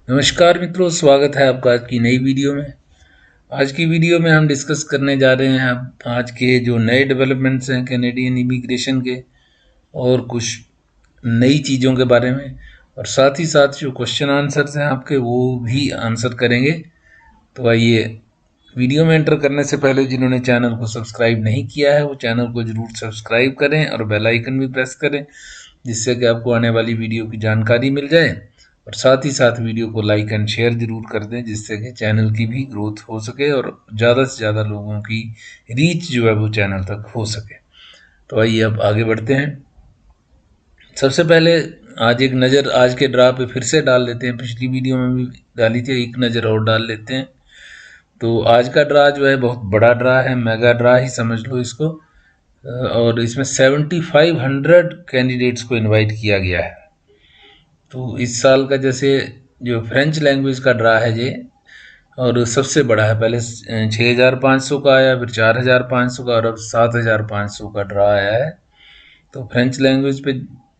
नमस्कार मित्रों, स्वागत है आपका आज की नई वीडियो में। आज की वीडियो में हम डिस्कस करने जा रहे हैं आज के जो नए डेवलपमेंट्स हैं कैनेडियन इमिग्रेशन के, और कुछ नई चीज़ों के बारे में, और साथ ही साथ जो क्वेश्चन आंसर्स हैं आपके वो भी आंसर करेंगे। तो आइए, वीडियो में एंटर करने से पहले जिन्होंने चैनल को सब्सक्राइब नहीं किया है वो चैनल को ज़रूर सब्सक्राइब करें और बेल आइकन भी प्रेस करें, जिससे कि आपको आने वाली वीडियो की जानकारी मिल जाए। और साथ ही साथ वीडियो को लाइक एंड शेयर जरूर कर दें, जिससे कि चैनल की भी ग्रोथ हो सके और ज़्यादा से ज़्यादा लोगों की रीच जो है वो चैनल तक हो सके। तो आइए अब आगे बढ़ते हैं। सबसे पहले आज एक नज़र आज के ड्रा पे फिर से डाल लेते हैं। पिछली वीडियो में भी डाली थी, एक नज़र और डाल लेते हैं। तो आज का ड्रा जो है बहुत बड़ा ड्रा है, मेगा ड्रा ही समझ लो इसको। और इसमें 7500 कैंडिडेट्स को इनवाइट किया गया है। तो इस साल का जैसे जो फ्रेंच लैंग्वेज का ड्रा है ये, और सबसे बड़ा है। पहले 6500 का आया, फिर 4500 का, और अब 7500 का ड्रा आया है। तो फ्रेंच लैंग्वेज पे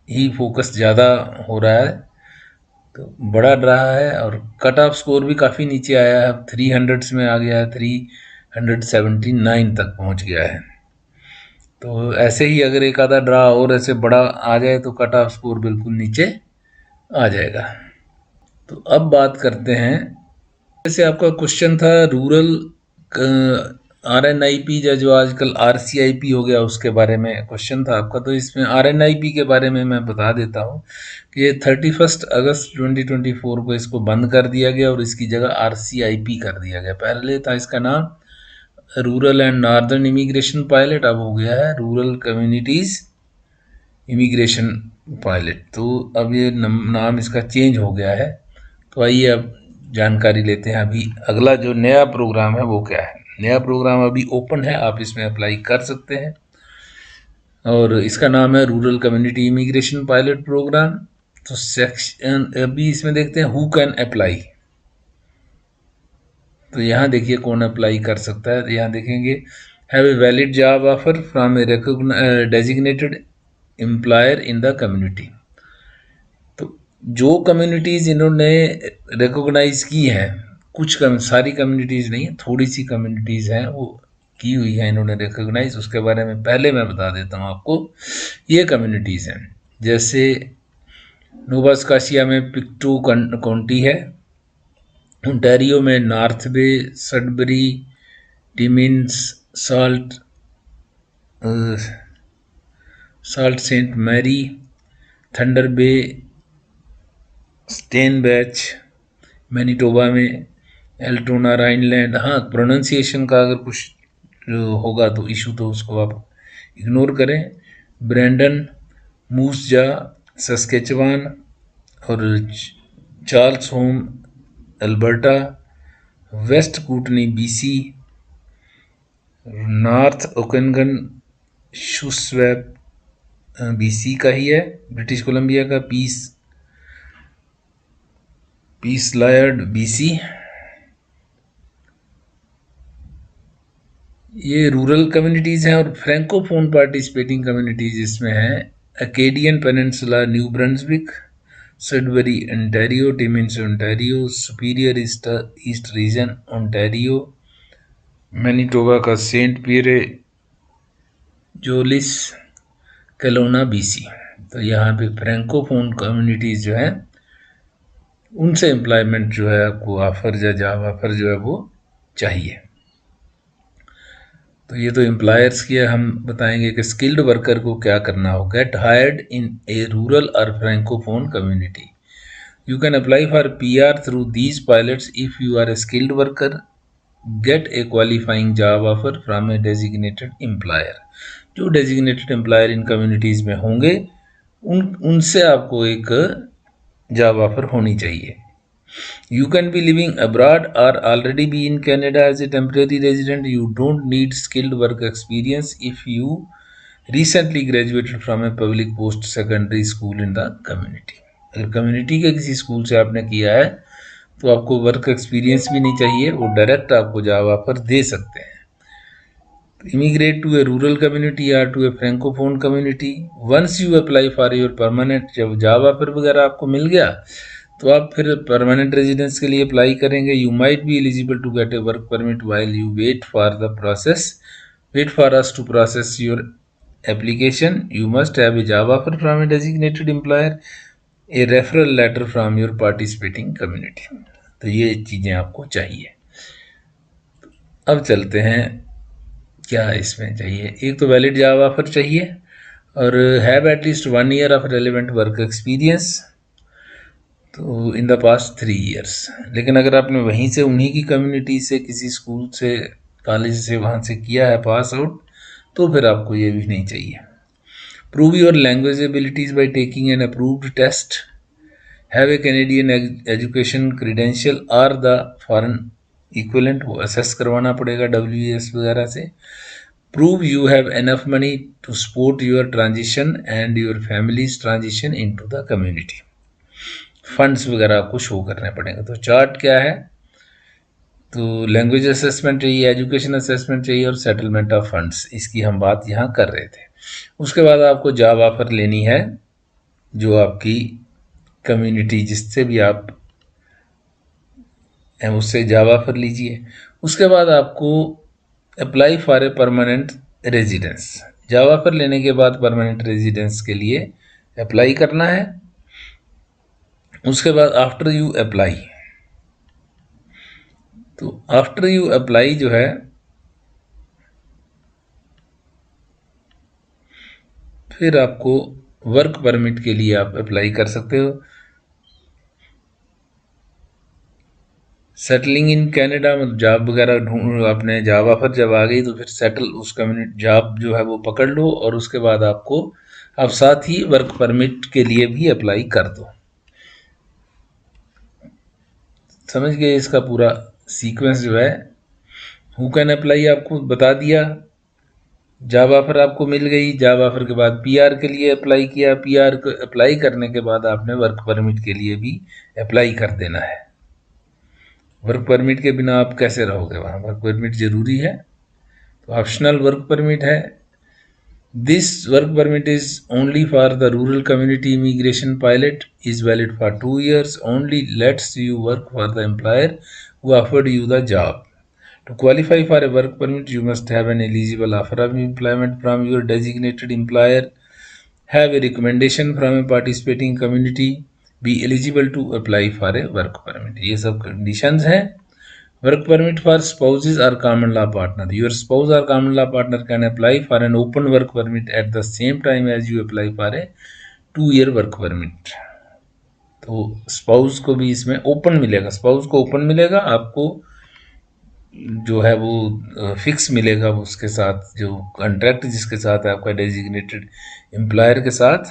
ही फोकस ज़्यादा हो रहा है, तो बड़ा ड्रा है। और कट ऑफ स्कोर भी काफ़ी नीचे आया है, अब 300 में आ गया है, 379 तक पहुंच गया है। तो ऐसे ही अगर एक आधा ड्रा और ऐसे बड़ा आ जाए तो कट ऑफ स्कोर बिल्कुल नीचे आ जाएगा। तो अब बात करते हैं, जैसे आपका क्वेश्चन था रूरल RNIP या जो आजकल RCIP हो गया उसके बारे में क्वेश्चन था आपका। तो इसमें RNIP के बारे में मैं बता देता हूँ कि ये 31 अगस्त 2024 को इसको बंद कर दिया गया और इसकी जगह RCIP कर दिया गया। पहले था इसका नाम rural and northern immigration pilot, अब हो गया है रूरल कम्युनिटीज़ इमिग्रेशन पायलट। तो अब ये नाम इसका चेंज हो गया है। तो आइए अब जानकारी लेते हैं अभी अगला जो नया प्रोग्राम है वो क्या है। नया प्रोग्राम अभी ओपन है, आप इसमें अप्लाई कर सकते हैं, और इसका नाम है rural community immigration pilot programme. तो सेक्शन अभी इसमें देखते हैं हु कैन अप्लाई। तो यहाँ देखिए कौन अप्लाई कर सकता है। यहाँ देखेंगे have a valid job offer from a designated employer in the community. तो जो कम्युनिटीज़ इन्होंने रिकॉग्नाइज की हैं, कुछ सारी कम्युनिटीज़ नहीं है, थोड़ी सी कम्युनिटीज़ हैं वो की हुई है इन्होंने रिकॉग्नाइज, उसके बारे में पहले मैं बता देता हूँ आपको। ये कम्युनिटीज़ हैं जैसे नोवा स्कॉशिया में पिक्टू काउंटी है, ओंटारियो में North Bay, Sudbury, Timmins, Sault Sainte Marie, Thunder Bay, Steinbach, Manitoba में, एल्टोना, राइनलैंड। हाँ, प्रोनाउंसिएशन का अगर कुछ होगा तो इशू तो उसको आप इग्नोर करें। ब्रैंडन, मूसजा, सस्केचवान, और Claresholm, Alberta, West Kootenay BC, North Okanagan, Shuswap BC का ही है, ब्रिटिश कोलंबिया का, पीस लायर्ड BC। ये रूरल कम्युनिटीज़ हैं। और फ्रैंकोफोन पार्टिसिपेटिंग कम्युनिटीज़ इसमें हैं Acadian Peninsula, New Brunswick, Sudbury Ontario, Timmins Ontario, Superior East Region Ontario, Manitoba का Saint Pierre, Jolys, Kelowna BC। तो यहाँ पे फ्रैंकोफोन कम्युनिटीज़ जो हैं उनसे एम्प्लॉयमेंट जो है आपको ऑफर या जॉब ऑफर जो है वो चाहिए। तो ये तो एम्प्लॉयर्स की है। हम बताएंगे कि स्किल्ड वर्कर को क्या करना हो। Get hired in a rural or francophone community. You can apply for PR through these pilots if you are a skilled worker, get a qualifying job offer from a designated employer. जो designated employer इन communities में होंगे उनसे आपको एक job offer होनी चाहिए। You can be living abroad or already be in Canada as a temporary resident. You don't need skilled work experience if you recently graduated from a public post secondary school in the community. अगर community के किसी school से आपने किया है तो आपको work experience भी नहीं चाहिए, वो डायरेक्ट आपको जॉब ऑफर दे सकते हैं। Immigrate to a rural community or to a francophone community. Once you apply for your permanent, जब जॉब ऑफर वगैरह आपको मिल गया तो आप फिर परमानेंट रेजिडेंस के लिए अप्लाई करेंगे। You might be eligible to get a work permit while you wait for us to process your application. You must have a job offer from a designated employer, a referral letter from your participating community. तो ये चीज़ें आपको चाहिए। अब चलते हैं क्या इसमें चाहिए। एक तो वैलिड जॉब ऑफर चाहिए और have at least 1 year of relevant work experience तो इन द पास्ट 3 ईयर्स। लेकिन अगर आपने वहीं से उन्हीं की कम्युनिटी से किसी स्कूल से कॉलेज से वहाँ से किया है पास आउट तो फिर आपको ये भी नहीं चाहिए। Prove your language abilities by taking an approved test. Have a Canadian education credential or the foreign equivalent वो assess करवाना पड़ेगा WES वगैरह से। Prove you have enough money to support your transition and your family's transition into the community. Funds वगैरह आपको show करने पड़ेंगे। तो चार्ट क्या है, तो लैंग्वेज असेसमेंट चाहिए, एजुकेशन असेसमेंट चाहिए और सेटलमेंट ऑफ फंड्स, इसकी हम बात यहाँ कर रहे थे। उसके बाद आपको जॉब ऑफर लेनी है जो आपकी कम्युनिटी जिससे भी आप हैं उससे जॉब ऑफर लीजिए। उसके बाद आपको apply for a permanent residence, job offer लेने के बाद परमानेंट रेजिडेंस के लिए अप्लाई करना है। उसके बाद आफ्टर यू अप्लाई, तो आफ्टर यू अप्लाई जो है फिर आपको वर्क परमिट के लिए आप अप्लाई कर सकते हो। सेटलिंग इन कनाडा मतलब जॉब वगैरह ढूंढ, आपने जॉब ऑफर जब आ गई तो फिर सेटल उस कम्युनिटी जॉब जो है वो पकड़ लो और उसके बाद आपको आप साथ ही वर्क परमिट के लिए भी अप्लाई कर दो। समझ गए इसका पूरा सीक्वेंस जो है। हु कैन अप्लाई आपको बता दिया, जॉब ऑफर आपको मिल गई, जॉब ऑफर के बाद पीआर के लिए अप्लाई किया, पीआर को अप्लाई करने के बाद आपने वर्क परमिट के लिए भी अप्लाई कर देना है। वर्क परमिट के बिना आप कैसे रहोगे वहाँ, वर्क परमिट जरूरी है। तो ऑप्शनल वर्क परमिट है। This work permit is only for the rural community immigration pilot, is valid for 2 years, only let's you work for the employer who offered you the job. To qualify for a work permit, you must have an eligible offer of employment from your designated employer, have a recommendation from a participating community, be eligible to apply for a work permit. ये सब conditions हैं। Work permit for spouses or common law partner. Your spouse or common law partner can apply for an open work permit at the same time as you apply for a 2-year work permit. तो spouse को भी इसमें open मिलेगा, spouse को open मिलेगा, आपको जो है वो फिक्स मिलेगा उसके साथ, जो कॉन्ट्रैक्ट जिसके साथ है आपका डेजिग्नेटेड एम्प्लॉयर के साथ,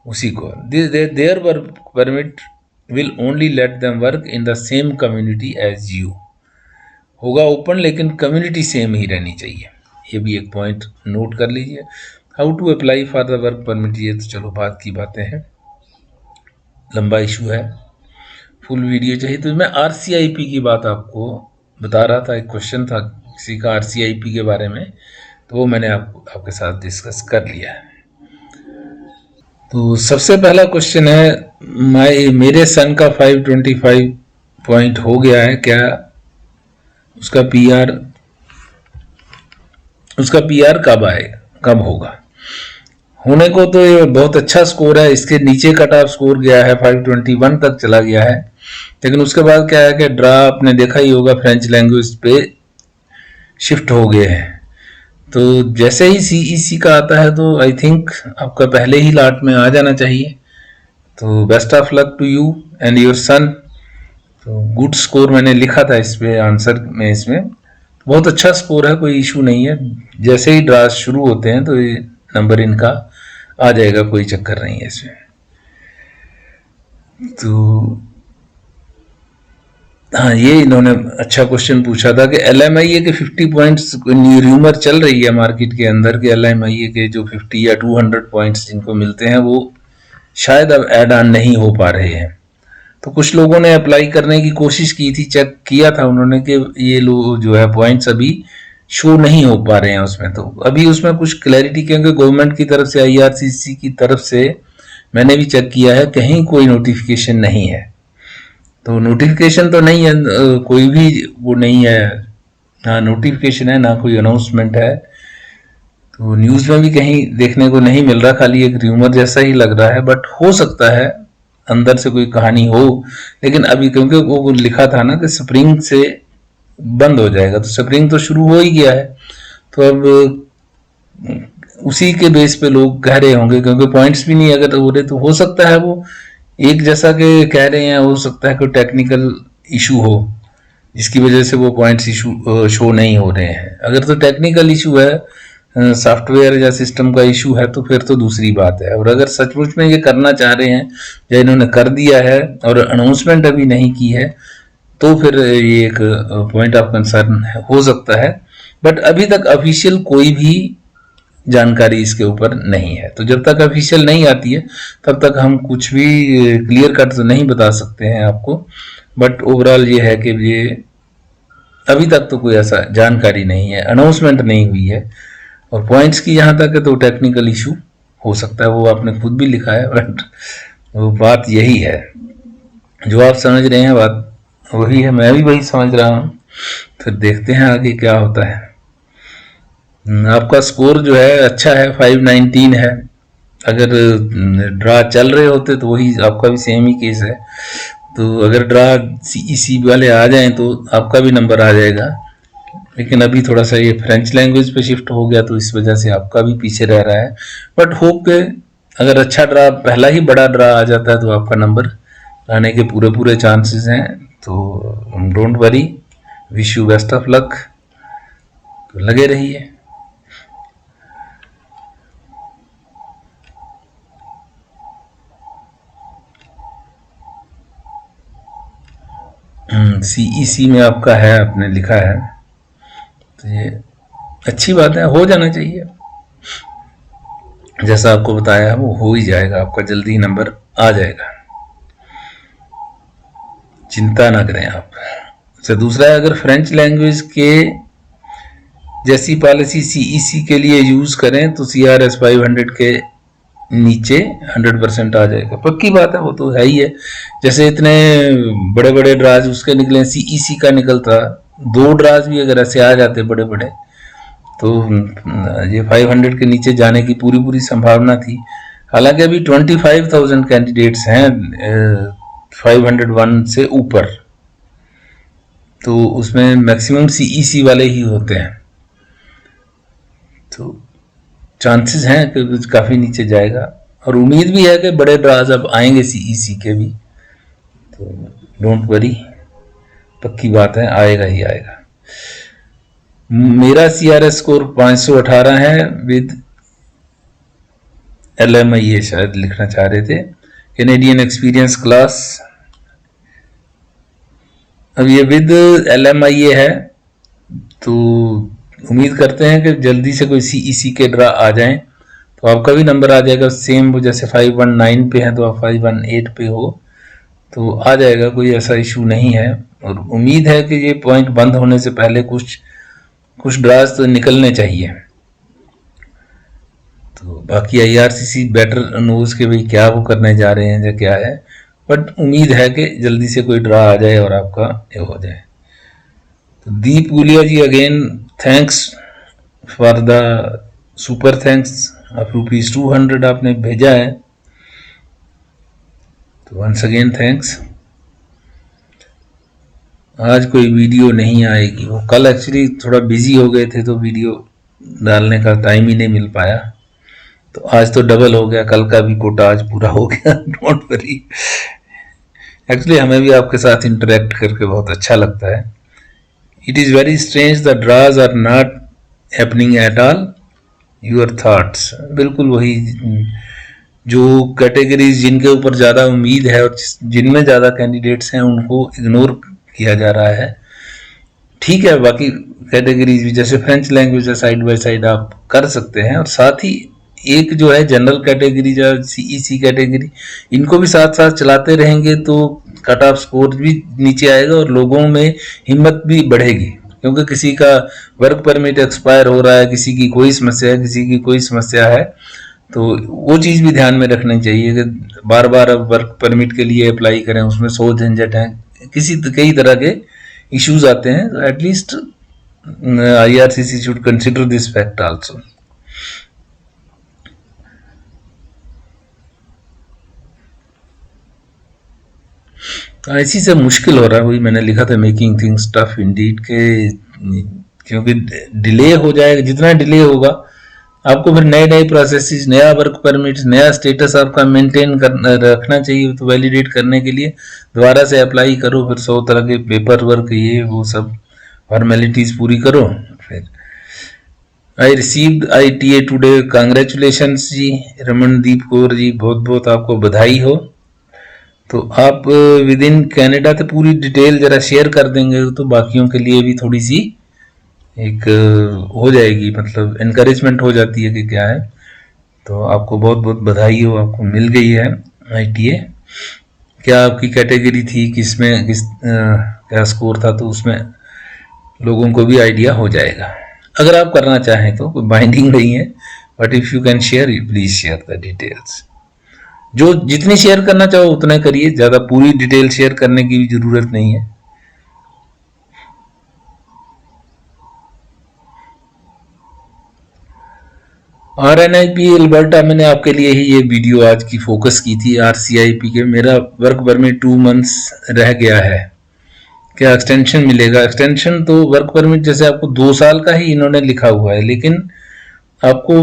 उसी को। Their work permit will only let them work in the same community as you, होगा ओपन लेकिन कम्युनिटी सेम ही रहनी चाहिए। ये भी एक पॉइंट नोट कर लीजिए। How to apply for the work permit, ये तो चलो बात की बातें हैं, लंबा इशू है, फुल वीडियो चाहिए। तो मैं RCIP की बात आपको बता रहा था, एक क्वेश्चन था किसी का RCIP के बारे में, तो वो मैंने आपके साथ डिस्कस कर लिया है। तो सबसे पहला क्वेश्चन है, मेरे सन का 525 पॉइंट हो गया है, क्या उसका PR कब आएगा, कब होगा? होने को तो ये बहुत अच्छा स्कोर है, इसके नीचे कट ऑफ स्कोर गया है, 521 तक चला गया है। लेकिन उसके बाद क्या है कि ड्रा आपने देखा ही होगा फ्रेंच लैंग्वेज पे शिफ्ट हो गए हैं। तो जैसे ही CEC का आता है तो आई थिंक आपका पहले ही लाट में आ जाना चाहिए। तो best of luck to you and your son. तो गुड स्कोर मैंने लिखा था इस पे आंसर में, इसमें बहुत अच्छा स्कोर है, कोई इशू नहीं है। जैसे ही ड्रा शुरू होते हैं तो ये नंबर इनका आ जाएगा, कोई चक्कर नहीं है इसमें। तो हाँ, ये इन्होंने अच्छा क्वेश्चन पूछा था कि LMIA के 50 पॉइंट्स, र्यूमर चल रही है मार्केट के अंदर कि LMIA के जो 50 या 200 पॉइंट्स जिनको मिलते हैं वो शायद अब ऐड ऑन नहीं हो पा रहे हैं। तो कुछ लोगों ने अप्लाई करने की कोशिश की थी, चेक किया था उन्होंने कि ये लोग जो है पॉइंट्स अभी शो नहीं हो पा रहे हैं उसमें। तो अभी उसमें कुछ क्लैरिटी, क्योंकि गवर्नमेंट की तरफ से IRCC की तरफ से मैंने भी चेक किया है, कहीं कोई नोटिफिकेशन नहीं है। तो नोटिफिकेशन तो नहीं है, कोई भी वो नहीं है, ना नोटिफिकेशन है ना कोई अनाउंसमेंट है। तो न्यूज़ में भी कहीं देखने को नहीं मिल रहा, खाली एक र्यूमर जैसा ही लग रहा है। बट हो सकता है अंदर से कोई कहानी हो। लेकिन अभी क्योंकि वो लिखा था ना कि स्प्रिंग से बंद हो जाएगा, तो स्प्रिंग तो शुरू हो ही गया है। तो अब उसी के बेस पे लोग कह रहे होंगे, क्योंकि पॉइंट्स भी नहीं अगर हो रहे, तो हो सकता है वो एक जैसा के कह रहे हैं, हो सकता है कोई टेक्निकल इशू हो जिसकी वजह से वो पॉइंट्स इशू शो नहीं हो रहे हैं। अगर तो टेक्निकल इशू है, सॉफ्टवेयर या सिस्टम का इशू है, तो फिर तो दूसरी बात है। और अगर सचमुच में ये करना चाह रहे हैं या इन्होंने कर दिया है और अनाउंसमेंट अभी नहीं की है, तो फिर ये एक पॉइंट ऑफ कंसर्न हो सकता है। बट अभी तक ऑफिशियल कोई भी जानकारी इसके ऊपर नहीं है। तो जब तक ऑफिशियल नहीं आती है तब तक हम कुछ भी क्लियर कट तो नहीं बता सकते हैं आपको। बट ओवरऑल ये है कि ये अभी तक तो कोई ऐसा जानकारी नहीं है, अनाउंसमेंट नहीं हुई है। और पॉइंट्स की जहां तक है तो टेक्निकल इशू हो सकता है, वो आपने खुद भी लिखा है। बट वो बात यही है, जो आप समझ रहे हैं बात वही है, मैं भी वही समझ रहा हूँ। फिर देखते हैं आगे क्या होता है। आपका स्कोर जो है अच्छा है, 519 है। अगर ड्रा चल रहे होते तो वही आपका भी सेम ही केस है। तो अगर ड्रा सीईसी वाले आ जाएं तो आपका भी नंबर आ जाएगा। लेकिन अभी थोड़ा सा ये फ्रेंच लैंग्वेज पे शिफ्ट हो गया, तो इस वजह से आपका भी पीछे रह रहा है। बट होप के अगर अच्छा ड्रा, पहला ही बड़ा ड्रा आ जाता है, तो आपका नंबर आने के पूरे पूरे चांसेस हैं। तो don't worry, wish you best of luck. तो लगे रहिए। सीईसी में आपका है, आपने लिखा है, तो ये अच्छी बात है, हो जाना चाहिए। जैसा आपको बताया वो हो ही जाएगा, आपका जल्दी ही नंबर आ जाएगा, चिंता ना करें आप। अच्छा, दूसरा है, अगर फ्रेंच लैंग्वेज के जैसी पॉलिसी सीईसी के लिए यूज करें तो CRS 500 के नीचे 100% आ जाएगा। पक्की बात है, वो तो है ही है। जैसे इतने बड़े बड़े ड्राज उसके निकले, सीईसी का निकलता, 2 ड्राज भी अगर ऐसे आ जाते बड़े बड़े, तो ये 500 के नीचे जाने की पूरी पूरी संभावना थी। हालांकि अभी 25,000 कैंडिडेट्स हैं 501 से ऊपर, तो उसमें मैक्सिमम सीईसी वाले ही होते हैं। तो चांसेस हैं कि काफ़ी नीचे जाएगा, और उम्मीद भी है कि बड़े ड्राज अब आएंगे सीईसी के भी। तो डोंट वरी, पक्की बात है, आएगा ही आएगा। मेरा CRS स्कोर 518 है विद LMIA, शायद लिखना चाह रहे थे, कैनेडियन एक्सपीरियंस क्लास। अब ये विद LMIA है, तो उम्मीद करते हैं कि जल्दी से कोई सीईसी के ड्रा आ जाएं, तो आपका भी नंबर आ जाएगा सेम। वो जैसे 519 पे है तो आप 518 पे हो, तो आ जाएगा, कोई ऐसा इशू नहीं है। और उम्मीद है कि ये पॉइंट बंद होने से पहले कुछ ड्राज तो निकलने चाहिए। तो बाकी IRCC बेटर नोज के भाई क्या वो करने जा रहे हैं या क्या है, बट उम्मीद है कि जल्दी से कोई ड्रा आ जाए और आपका ये हो जाए। तो Deep Gulia ji, again thanks for the super thanks of ₹200 आपने भेजा है, तो वंस अगेन थैंक्स। आज कोई वीडियो नहीं आएगी, वो कल एक्चुअली थोड़ा बिजी हो गए थे, तो वीडियो डालने का टाइम ही नहीं मिल पाया। तो आज तो डबल हो गया, कल का भी कोटा आज पूरा हो गया। डोंट वरी, एक्चुअली हमें भी आपके साथ इंटरेक्ट करके बहुत अच्छा लगता है। It is very strange the draws are not happening at all your thoughts. बिल्कुल वही, जो कैटेगरीज जिनके ऊपर ज़्यादा उम्मीद है और जिनमें ज़्यादा कैंडिडेट्स हैं उनको इग्नोर किया जा रहा है। ठीक है, बाकी कैटेगरीज भी जैसे फ्रेंच लैंग्वेज है, साइड बाय साइड आप कर सकते हैं। और साथ ही एक जो है जनरल कैटेगरी या सीईसी कैटेगरी, इनको भी साथ साथ चलाते रहेंगे तो कट ऑफ स्कोर भी नीचे आएगा और लोगों में हिम्मत भी बढ़ेगी। क्योंकि किसी का वर्क परमिट एक्सपायर हो रहा है, किसी की कोई समस्या है, किसी की कोई समस्या है, तो वो चीज़ भी ध्यान में रखनी चाहिए कि बार बार अब वर्क परमिट के लिए अप्लाई करें, उसमें 100 झंझट हैं, कई तरह के इश्यूज आते हैं, तो at least IRCC should consider this fact also. IC से मुश्किल हो रहा है, वही मैंने लिखा था मेकिंग थिंग्स टफ इंडीड के, क्योंकि डिले हो जाएगा, जितना डिले होगा आपको फिर नए प्रोसेसेस, नया वर्क परमिट, नया स्टेटस आपका मेंटेन रखना चाहिए, तो वैलिडेट करने के लिए दोबारा से अप्लाई करो, फिर 100 तरह के पेपर वर्क, ये वो सब फॉर्मेलिटीज पूरी करो। फिर I received ITA today, congratulations ji Ramandeep Kaur ji, बहुत बहुत आपको बधाई हो। तो आप विद इन कैनेडा तो पूरी डिटेल जरा शेयर कर देंगे तो बाकियों के लिए भी थोड़ी सी एक हो जाएगी, मतलब इनकरेजमेंट हो जाती है कि क्या है। तो आपको बहुत बहुत बधाई हो, आपको मिल गई है ITA। क्या आपकी कैटेगरी थी, किसमें क्या स्कोर था, तो उसमें लोगों को भी आइडिया हो जाएगा। अगर आप करना चाहें तो कोई बाइंडिंग नहीं है, but if you can share, please share the details. जो जितनी शेयर करना चाहो उतना करिए, ज्यादा पूरी डिटेल शेयर करने की भी जरूरत नहीं है। RNIP अल्बर्टा, मैंने आपके लिए ही ये वीडियो आज की फोकस की थी। RCIP के मेरा वर्क परमिट 2 मंथ्स रह गया है, क्या एक्सटेंशन मिलेगा? एक्सटेंशन तो वर्क परमिट जैसे आपको 2 साल का ही इन्होंने लिखा हुआ है, लेकिन आपको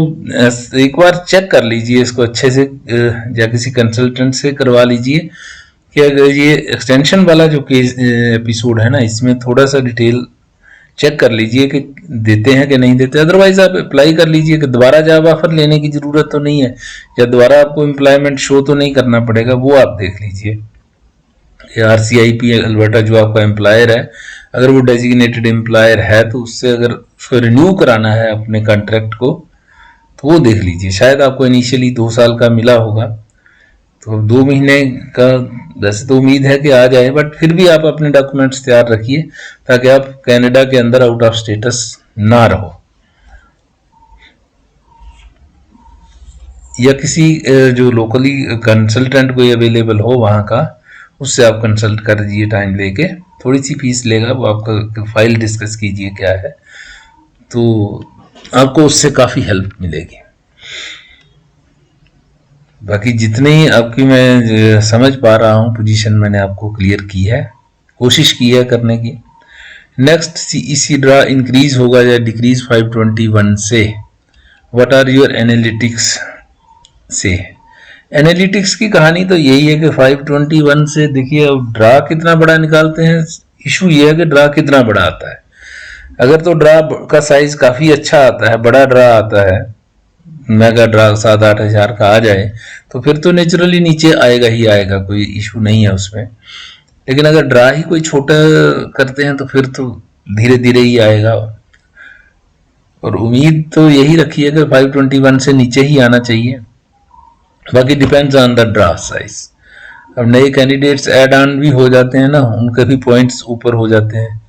एक बार चेक कर लीजिए इसको अच्छे से, या किसी कंसल्टेंट से करवा लीजिए कि अगर ये एक्सटेंशन वाला जो केस एपिसोड है ना, इसमें थोड़ा सा डिटेल चेक कर लीजिए कि देते हैं कि नहीं देते। अदरवाइज आप अप्लाई कर लीजिए कि दोबारा जॉब ऑफर लेने की जरूरत तो नहीं है, या दोबारा आपको एम्प्लॉयमेंट शो तो नहीं करना पड़ेगा, वो आप देख लीजिए। RCIP अल्बर्टा जो आपका एम्प्लॉयर है, अगर वो डेजिग्नेटेड एम्प्लॉयर है तो उससे अगर उसको रिन्यू कराना है अपने कॉन्ट्रैक्ट को, तो वो देख लीजिए। शायद आपको इनिशियली 2 साल का मिला होगा, तो 2 महीने का वैसे तो उम्मीद है कि आ जाए, बट फिर भी आप अपने डॉक्यूमेंट्स तैयार रखिए ताकि आप कनाडा के अंदर आउट ऑफ स्टेटस ना रहो। या किसी जो लोकली कंसल्टेंट कोई अवेलेबल हो वहाँ का, उससे आप कंसल्ट कर दीजिए टाइम लेके, थोड़ी सी फीस लेगा वो, आपका फाइल डिस्कस कीजिए क्या है, तो आपको उससे काफ़ी हेल्प मिलेगी। बाकी जितनी आपकी मैं समझ पा रहा हूँ पोजीशन मैंने आपको क्लियर की है, कोशिश की है करने की। नेक्स्ट CEC ड्रा इंक्रीज होगा या डिक्रीज 521 से, व्हाट आर योर एनालिटिक्स से? एनालिटिक्स की कहानी तो यही है कि 521 से देखिए अब ड्रा कितना बड़ा निकालते हैं, इशू ये है कि ड्रा कितना बड़ा आता है। अगर तो ड्रा का साइज काफी अच्छा आता है, बड़ा ड्रा आता है, मेगा ड्रा 7-8 हजार का आ जाए, तो फिर तो नेचुरली नीचे आएगा ही आएगा, कोई इशू नहीं है उसमें। लेकिन अगर ड्रा ही कोई छोटा करते हैं तो फिर तो धीरे धीरे ही आएगा, और उम्मीद तो यही रखी है कि 521 से नीचे ही आना चाहिए। बाकी depends on the draw size. अब नए कैंडिडेट्स ऐड ऑन भी हो जाते हैं ना, उनके भी पॉइंट्स ऊपर हो जाते हैं,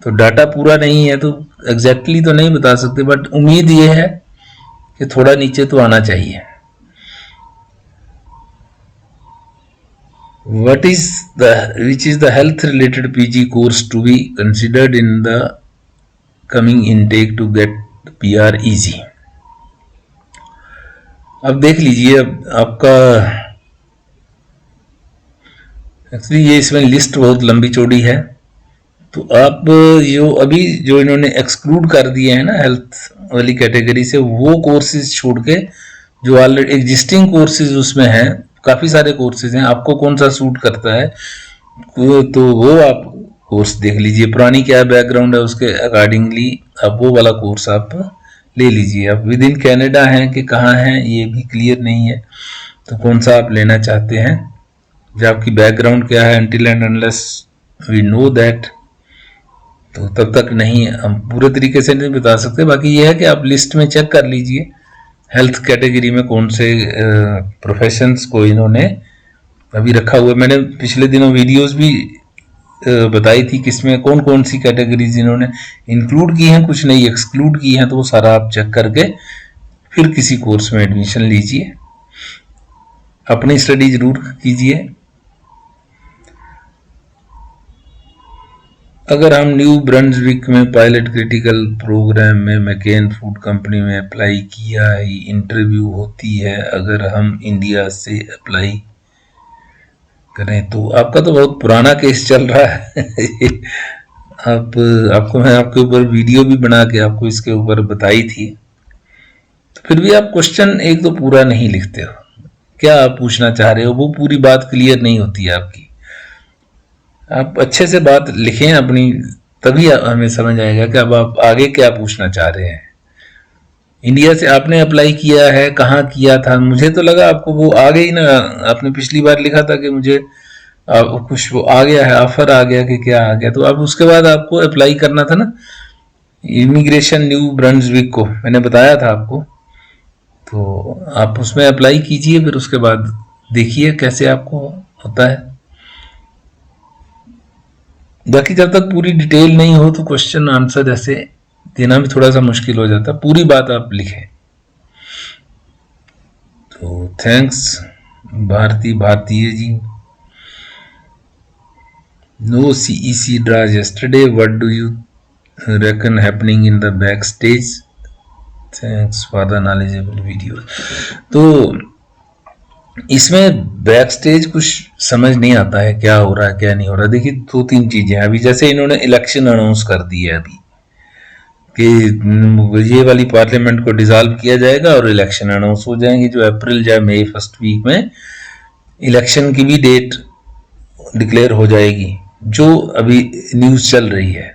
तो डाटा पूरा नहीं है तो एग्जैक्टली तो नहीं बता सकते, बट उम्मीद ये है कि थोड़ा नीचे तो आना चाहिए। Which is the health related PG course to be considered in the coming intake to get PR easy? अब देख लीजिए, अब आपका एक्चुअली ये इसमें लिस्ट बहुत लंबी चौड़ी है, तो आप जो अभी जो इन्होंने एक्सक्लूड कर दिए हैं ना हेल्थ वाली कैटेगरी से, वो कोर्सेज छोड़ के जो ऑलरेडी एग्जिस्टिंग कोर्सेज उसमें हैं, काफ़ी सारे कोर्सेज हैं, आपको कौन सा सूट करता है तो वो आप कोर्स देख लीजिए। पुरानी क्या बैकग्राउंड है उसके अकॉर्डिंगली आप वो वाला कोर्स आप ले लीजिए। आप विद इन कैनेडा हैं कि कहाँ हैं ये भी क्लियर नहीं है, तो कौन सा आप लेना चाहते हैं, जो आपकी बैकग्राउंड क्या है, until and unless we know that, तो तब तक नहीं हम पूरे तरीके से नहीं बता सकते। बाकी ये है कि आप लिस्ट में चेक कर लीजिए हेल्थ कैटेगरी में कौन से प्रोफेशंस को इन्होंने अभी रखा हुआ है। मैंने पिछले दिनों वीडियोस भी बताई थी किसमें कौन कौन सी कैटेगरीज इन्होंने इंक्लूड की हैं, कुछ नहीं एक्सक्लूड की हैं, तो वो सारा आप चेक करके फिर किसी कोर्स में एडमिशन लीजिए, अपनी स्टडी जरूर कीजिए। अगर हम न्यू ब्रंसविक में पायलट क्रिटिकल प्रोग्राम में मैकेन फूड कंपनी में अप्लाई किया है, इंटरव्यू होती है, अगर हम इंडिया से अप्लाई करें तो आपका तो बहुत पुराना केस चल रहा है। आपको मैं आपके ऊपर वीडियो भी बना के आपको इसके ऊपर बताई थी, तो फिर भी आप क्वेश्चन एक तो पूरा नहीं लिखते हो। क्या आप पूछना चाह रहे हो, वो पूरी बात क्लियर नहीं होती है आपकी। आप अच्छे से बात लिखें अपनी, तभी हमें समझ आएगा कि अब आप आगे क्या पूछना चाह रहे हैं। इंडिया से आपने अप्लाई किया है, कहाँ किया था? मुझे तो लगा आपको वो आ गई ना, आपने पिछली बार लिखा था कि मुझे कुछ वो आ गया है, ऑफर आ गया कि क्या आ गया, तो अब उसके बाद आपको अप्लाई करना था ना इमिग्रेशन न्यू ब्रंसविक को, मैंने बताया था आपको। तो आप उसमें अप्लाई कीजिए, फिर उसके बाद देखिए कैसे आपको होता है। बाकी जब तक पूरी डिटेल नहीं हो तो क्वेश्चन आंसर ऐसे देना भी थोड़ा सा मुश्किल हो जाता है। पूरी बात आप लिखें। तो thanks Bharatiya ji. No CEC draws yesterday. What do you reckon happening in the backstage? Thanks for the knowledgeable video. तो इसमें बैक स्टेज कुछ समझ नहीं आता है, क्या हो रहा है क्या नहीं हो रहा। देखिए 2-3 चीजें अभी, जैसे इन्होंने इलेक्शन अनाउंस कर दी है अभी कि ये वाली पार्लियामेंट को डिसॉल्व किया जाएगा और इलेक्शन अनाउंस हो जाएंगे, जो अप्रैल या मई फर्स्ट वीक में इलेक्शन की भी डेट डिक्लेयर हो जाएगी, जो अभी न्यूज चल रही है।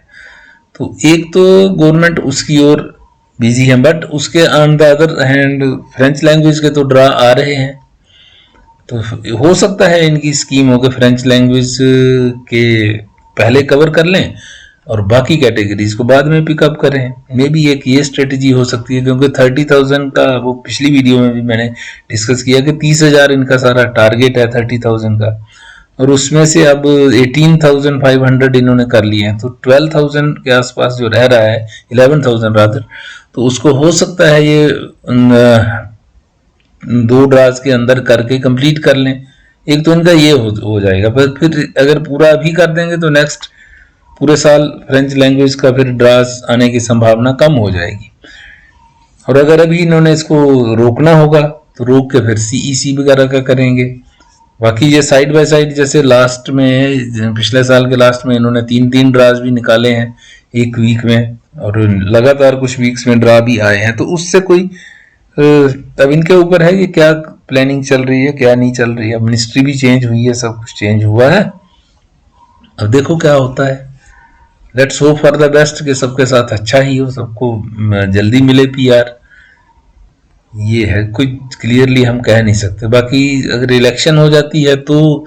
तो एक तो गवर्नमेंट उसकी ओर बिजी है, बट उसके on the other hand French language के तो ड्रा आ रहे हैं। तो हो सकता है इनकी स्कीम हो कि फ्रेंच लैंग्वेज के पहले कवर कर लें और बाकी कैटेगरीज को बाद में पिकअप करें। मे बी एक ये स्ट्रेटेजी हो सकती है, क्योंकि 30,000 का वो पिछली वीडियो में भी मैंने डिस्कस किया कि 30,000 इनका सारा टारगेट है 30,000 का, और उसमें से अब 18,500 इन्होंने कर लिए हैं। तो 12,000 के आसपास जो रह रहा है, 11,000 रादर, तो उसको हो सकता है ये 2 ड्राज के अंदर करके कंप्लीट कर लें। एक तो इनका ये हो जाएगा, पर फिर अगर पूरा अभी कर देंगे तो नेक्स्ट पूरे साल फ्रेंच लैंग्वेज का फिर ड्रास आने की संभावना कम हो जाएगी। और अगर अभी इन्होंने इसको रोकना होगा तो रोक के फिर CEC वगैरह का करेंगे। बाकी ये साइड बाय साइड, जैसे लास्ट में पिछले साल के लास्ट में इन्होंने 3-3 ड्राज भी निकाले हैं एक वीक में, और लगातार कुछ वीक्स में ड्रा भी आए हैं। तो उससे कोई अब इनके ऊपर है कि क्या प्लानिंग चल रही है क्या नहीं चल रही है। मिनिस्ट्री भी चेंज हुई है, सब कुछ चेंज हुआ है, अब देखो क्या होता है। Let's hope for the best कि सबके साथ अच्छा ही हो, सबको जल्दी मिले PR। ये है, कुछ क्लियरली हम कह नहीं सकते। बाकी अगर इलेक्शन हो जाती है तो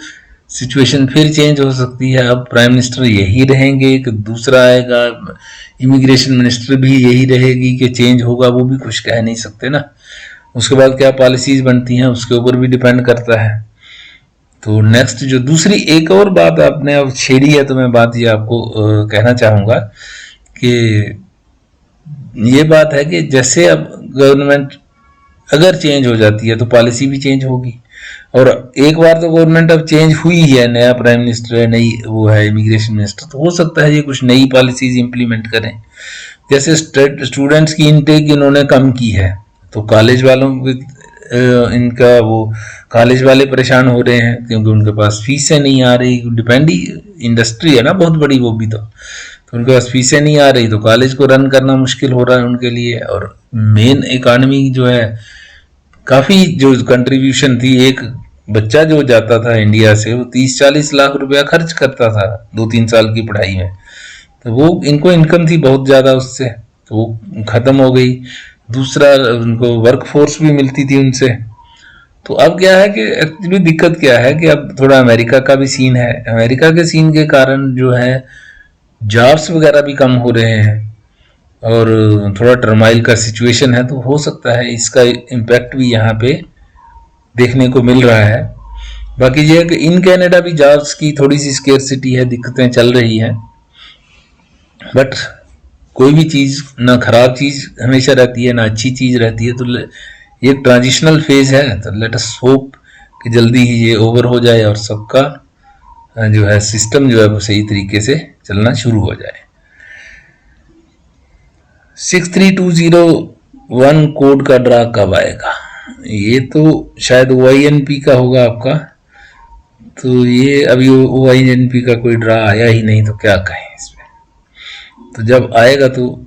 सिचुएशन फिर चेंज हो सकती है। अब प्राइम मिनिस्टर यही रहेंगे कि दूसरा आएगा, इमिग्रेशन मिनिस्टर भी यही रहेगी कि चेंज होगा, वो भी कुछ कह नहीं सकते ना। उसके बाद क्या पॉलिसीज बनती हैं उसके ऊपर भी डिपेंड करता है। तो नेक्स्ट जो दूसरी एक और बात आपने अब छेड़ी है, तो मैं बात ये आपको कहना चाहूँगा कि ये बात है कि जैसे अब गवर्नमेंट अगर चेंज हो जाती है तो पॉलिसी भी चेंज होगी। और एक बार तो गवर्नमेंट अब चेंज हुई है, नया प्राइम मिनिस्टर है, नई वो है इमिग्रेशन मिनिस्टर, तो हो सकता है ये कुछ नई पॉलिसीज इंप्लीमेंट करें। जैसे स्टूडेंट्स की इनटेक इन्होंने कम की है, तो कॉलेज वालों इनका वो कॉलेज वाले परेशान हो रहे हैं क्योंकि उनके पास फीसें नहीं आ रही। डिपेंड ही इंडस्ट्री है ना बहुत बड़ी वो भी, तो उनके पास फीसें नहीं आ रही, तो कॉलेज को रन करना मुश्किल हो रहा है उनके लिए। और मेन इकॉनमी जो है, काफ़ी जो कंट्रीब्यूशन थी, एक बच्चा जो जाता था इंडिया से वो 30-40 लाख रुपया खर्च करता था 2-3 साल की पढ़ाई में, तो वो इनको इनकम थी बहुत ज़्यादा उससे, तो वो ख़त्म हो गई। दूसरा उनको वर्क फोर्स भी मिलती थी उनसे। तो अब क्या है कि एक्चुअली दिक्कत क्या है कि अब थोड़ा अमेरिका का भी सीन है। अमेरिका के सीन के कारण जो है जॉब्स वगैरह भी कम हो रहे हैं और थोड़ा टर्माइल का सिचुएशन है, तो हो सकता है इसका इम्पैक्ट भी यहाँ पे देखने को मिल रहा है। बाकी ये है कि इन कनाडा भी जॉब्स की थोड़ी सी स्केर्सिटी है, दिक्कतें चल रही हैं। बट कोई भी चीज़ ना खराब चीज़ हमेशा रहती है ना अच्छी चीज़ रहती है, तो ये ट्रांजिशनल फेज है। तो लेट अस होप कि जल्दी ही ये ओवर हो जाए और सबका जो है सिस्टम जो है वो सही तरीके से चलना शुरू हो जाए। 63201 कोड का ड्रा कब आएगा? ये तो शायद OINP का होगा आपका, तो ये अभी OINP का कोई ड्रा आया ही नहीं, तो क्या कहें इसमें। तो जब आएगा तो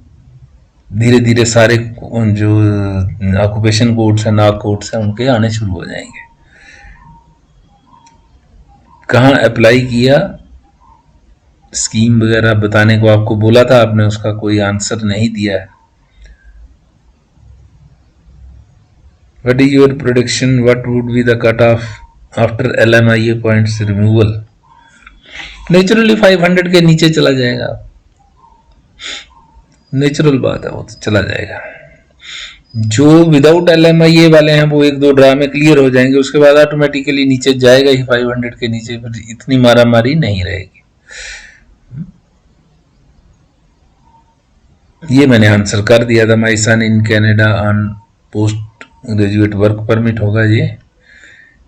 धीरे धीरे सारे जो ऑक्यूपेशन कोड्स हैं, नाक कोड्स हैं, उनके आने शुरू हो जाएंगे। कहाँ अप्लाई किया, स्कीम वगैरह बताने को आपको बोला था, आपने उसका कोई आंसर नहीं दिया है। What is your prediction? What would be the cutoff after LMIA points removal? Naturally 500 के नीचे चला जाएगा, नेचुरल बात है, वो तो चला जाएगा। जो विदाउट LMIA वाले हैं वो एक दो ड्रा में क्लियर हो जाएंगे, उसके बाद ऑटोमेटिकली नीचे जाएगा ही 500 के नीचे, फिर इतनी मारामारी नहीं रहेगी। ये मैंने आंसर कर दिया था। My son in Canada on post graduate work permit होगा ये,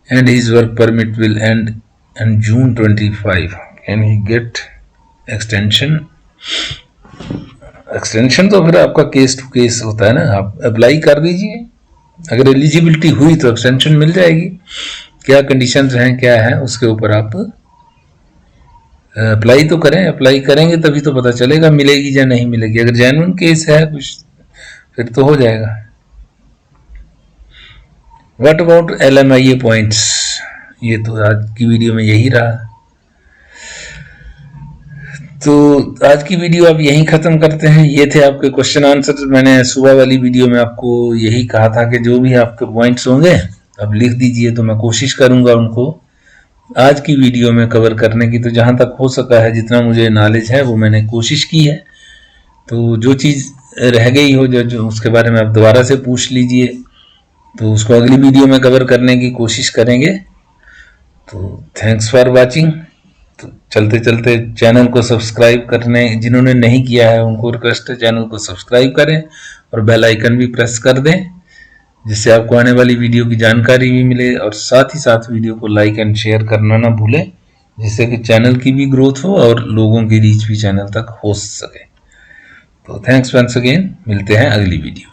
and his work permit will end in June 25। Can he get extension? Extension तो फिर आपका केस टू केस होता है ना, आप अप्लाई कर दीजिए, अगर एलिजिबिलिटी हुई तो एक्सटेंशन मिल जाएगी। क्या कंडीशंस हैं, क्या है, उसके ऊपर आप अप्लाई तो करें। अप्लाई करेंगे तभी तो पता चलेगा मिलेगी या नहीं मिलेगी। अगर जेन्युइन केस है कुछ, फिर तो हो जाएगा। What about LMIA points? ये तो आज की वीडियो में यही रहा। तो आज की वीडियो आप यहीं खत्म करते हैं। ये थे आपके क्वेश्चन आंसर। मैंने सुबह वाली वीडियो में आपको यही कहा था कि जो भी आपके पॉइंट्स होंगे आप लिख दीजिए, तो मैं कोशिश करूंगा उनको आज की वीडियो में कवर करने की। तो जहां तक हो सका है, जितना मुझे नॉलेज है वो मैंने कोशिश की है। तो जो चीज़ रह गई हो जो उसके बारे में आप दोबारा से पूछ लीजिए, तो उसको अगली वीडियो में कवर करने की कोशिश करेंगे। तो थैंक्स फॉर वाचिंग। तो चलते चलते चैनल को सब्सक्राइब करने जिन्होंने नहीं किया है उनको रिक्वेस्ट है, चैनल को सब्सक्राइब करें और बेल आइकन भी प्रेस कर दें, जिससे आपको आने वाली वीडियो की जानकारी भी मिले। और साथ ही साथ वीडियो को लाइक एंड शेयर करना ना भूलें, जिससे कि चैनल की भी ग्रोथ हो और लोगों की रीच भी चैनल तक हो सके। तो थैंक्स वंस अगेन, मिलते हैं अगली वीडियो।